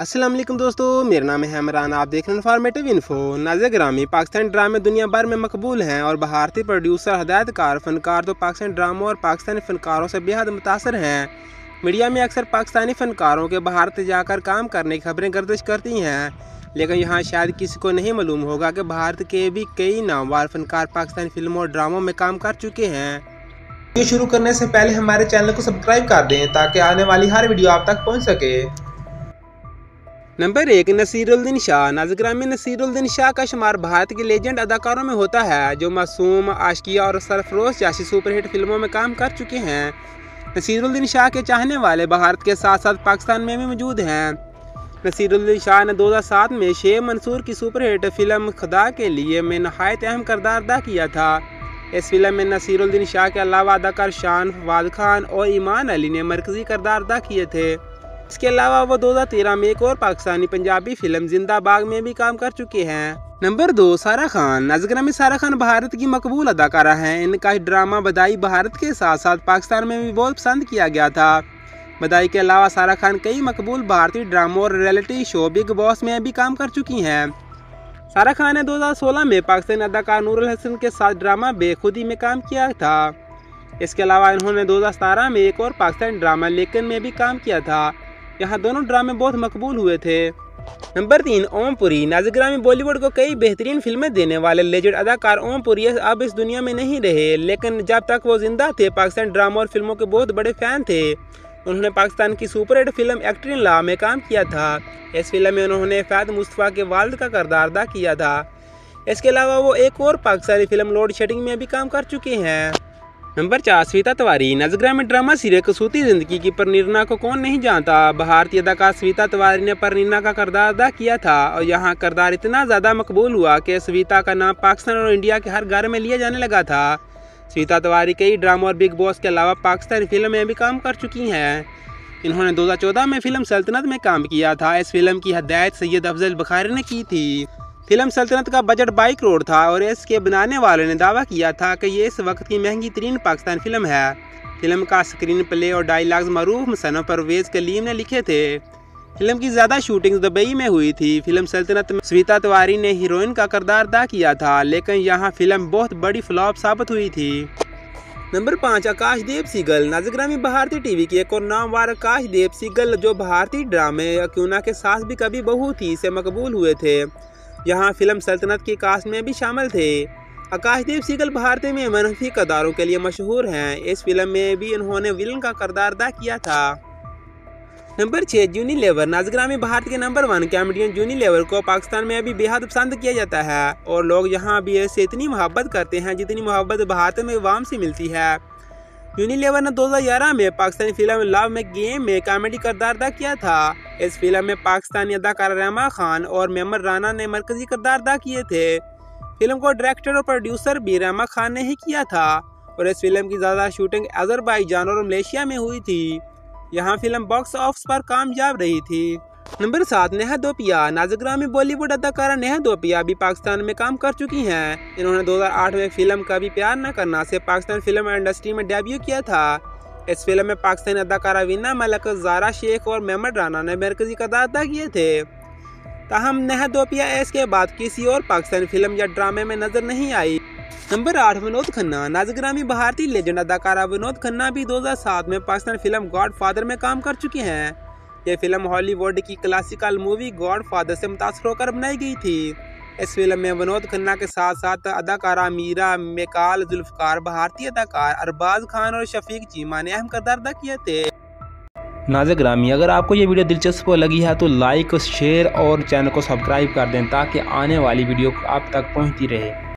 अस्सलाम वालेकुम दोस्तों, मेरा नाम है इमरान। आप देख रहे हैं इन्फॉर्मेटिव इन्फो। नाज़िर ग्रामी पाकिस्तानी ड्रामे दुनिया भर में मकबूल हैं और भारतीय प्रोड्यूसर, हदायतकार, फ़नकार तो पाकिस्तानी ड्रामों और पाकिस्तानी फ़नकारों से बेहद मुतासर हैं। मीडिया में अक्सर पाकिस्तानी फ़नकारों के भारत जाकर काम करने की खबरें गर्दिश करती हैं, लेकिन यहाँ शायद किसी को नहीं मालूम होगा कि भारत के भी कई नामवर फ़नकार पाकिस्तानी फिल्मों और ड्रामों में काम कर चुके हैं। वीडियो शुरू करने से पहले हमारे चैनल को सब्सक्राइब कर दें ताकि आने वाली हर वीडियो आप तक पहुँच सके। नंबर 1, नसीरुद्दीन शाह। नाज़िर ग्रामी नसीरुद्दीन शाह का शुमार भारत के लेजेंड अदाकारों में होता है जो मासूम, आशिकिया और सरफरोश जैसी सुपरहिट फिल्मों में काम कर चुके हैं। नसीरुद्दीन शाह के चाहने वाले भारत के साथ साथ पाकिस्तान में भी मौजूद हैं। नसीरुद्दीन शाह ने 2007 में शेख मंसूर की सुपरहिट फिल्म खुदा के लिए में नहायत अहम किरदार अदा किया था। इस फिल्म में नसीरुद्दीन शाह के अलावा अदाकार शान, फवाद खान और ईमान अली ने मरकजी किरदार अदा किए थे। इसके अलावा वो 2013 में एक और पाकिस्तानी पंजाबी फिल्म जिंदाबाग में भी काम कर चुके हैं। नंबर 2, सारा खान। नाज़िर ग्रामी सारा खान भारत की मकबूल अदाकारा हैं। इनका ड्रामा बधाई भारत के साथ साथ पाकिस्तान में भी बहुत पसंद किया गया था। बधाई के अलावा सारा खान कई मकबूल भारतीय ड्रामों और रियलिटी शो बिग बॉस में भी काम कर चुकी हैं। सारा खान ने 2016 में पाकिस्तानी अदाकार नूरुल हसन के साथ ड्रामा बेखुदी में काम किया था। इसके अलावा इन्होंने 2017 में एक और पाकिस्तानी ड्रामा लेकिन में भी काम किया था। यहाँ दोनों ड्रामे बहुत मकबूल हुए थे। नंबर 3, ओम पुरी। नाज़िर ग्रामी बॉलीवुड को कई बेहतरीन फिल्में देने वाले लेजेंड अदाकार ओम पुरी अब इस दुनिया में नहीं रहे, लेकिन जब तक वो जिंदा थे पाकिस्तानी ड्रामा और फिल्मों के बहुत बड़े फैन थे। उन्होंने पाकिस्तान की superhit film actor in law में काम किया था। इस फिल्म में उन्होंने फैद मुस्तफ़ा के वालिद का किरदार अदा किया था। इसके अलावा वो एक और पाकिस्तानी फिल्म लोड शेडिंग में भी काम कर चुके हैं। नंबर 4, स्वीता तिवारी। नाज़िर ग्रामी ड्रामा सीरियल कसूती ज़िंदगी की परनीना को कौन नहीं जानता। भारतीय अदाकार स्वीता तिवारी ने परनीना का किरदार अदा किया था और यहाँ किरदार इतना ज़्यादा मकबूल हुआ कि स्वीता का नाम पाकिस्तान और इंडिया के हर घर में लिया जाने लगा था। स्वीता तिवारी कई ड्रामा और बिग बॉस के अलावा पाकिस्तानी फिल्म में भी काम कर चुकी हैं। इन्होंने 2014 में फिल्म सल्तनत में काम किया था। इस फिल्म की हदायत सैयद अफजल बुखारी ने की थी। फिल्म सल्तनत का बजट 22 करोड़ था और इसके बनाने वालों ने दावा किया था कि ये इस वक्त की महंगी तरीन पाकिस्तान फिल्म है। फिल्म का स्क्रीन प्ले और डायलॉग्स मरूफ मुसन्निफ परवेज़ कलीम ने लिखे थे। फिल्म की ज़्यादा शूटिंग दुबई में हुई थी। फिल्म सल्तनत में स्वीता तिवारी ने हीरोइन का किरदार अदा किया था, लेकिन यहाँ फिल्म बहुत बड़ी फ्लॉप साबित हुई थी। नंबर 5, आकाशदीप सिहगल। नाज़िर ग्रामी भारतीय टीवी की एक और नामवर आकाशदीप सिहगल जो भारतीय ड्रामे क्यूना के सास भी कभी बहू थी से मकबूल हुए थे। यहाँ फिल्म सल्तनत की कास्ट में भी शामिल थे। आकाशदीप सिहगल भारतीय में मनफी किरदारों के लिए मशहूर हैं। इस फिल्म में भी इन्होंने विलन का किरदार अदा किया था। नंबर 6, जूनी लेवर। नाज़िर ग्रामी भारत के नंबर 1 कॉमेडियन जूनी लेवर को पाकिस्तान में भी बेहद पसंद किया जाता है और लोग यहाँ भी इससे इतनी मोहब्बत करते हैं जितनी मोहब्बत भारत में अवाम से मिलती है। जूनी लेवर ने 2011 में पाकिस्तानी फिल्म लव में गेम में कॉमेडी किरदार अदा किया था। इस फिल्म में पाकिस्तानी अदाकार रहमा खान और मेमर राना ने मरकजी किरदार अदा किए थे। फिल्म को डायरेक्टर और प्रोड्यूसर भी रहमा खान ने ही किया था और इस फिल्म की ज़्यादा शूटिंग अजरबैजान और मलेशिया में हुई थी। यहाँ फिल्म बॉक्स ऑफिस पर कामयाब रही थी। नंबर 7, नेहा धोपिया। नाज़िर ग्रामी बॉलीवुड अदाकारा नेहा धोपिया भी पाकिस्तान में काम कर चुकी हैं। इन्होंने 2008 में फिल्म कभी प्यार न करना से पाकिस्तान फिल्म इंडस्ट्री में डेब्यू किया था। इस फिल्म में पाकिस्तानी अदाकारा वीना मलिक, ज़ारा शेख और मेमर राना ने मरकजी किरदार अदा किए थे। ताहम नेहा धोपिया इसके बाद किसी और पाकिस्तानी फिल्म या ड्रामे में नजर नहीं आई। नंबर 8, विनोद खन्ना। नाज़िर ग्रामी भारतीय लेजेंड अदाकारा विनोद खन्ना भी 2007 में पाकिस्तानी फिल्म गॉडफादर में काम कर चुके हैं। यह फिल्म हॉलीवुड की क्लासिकल मूवी गॉडफादर से मुतासर होकर बनाई गई थी। इस फिल्म में विनोद खन्ना के साथ साथ अदाकारा मीरा, मेकाल, जुल्फकार, भारतीय अदाकार अरबाज खान और शफीक चीमा ने अहम किरदार अदा किए थे। नाज़िर ग्रामी अगर आपको ये वीडियो दिलचस्प लगी है तो लाइक, शेयर और चैनल को सब्सक्राइब कर दें ताकि आने वाली वीडियो आप तक पहुँचती रहे।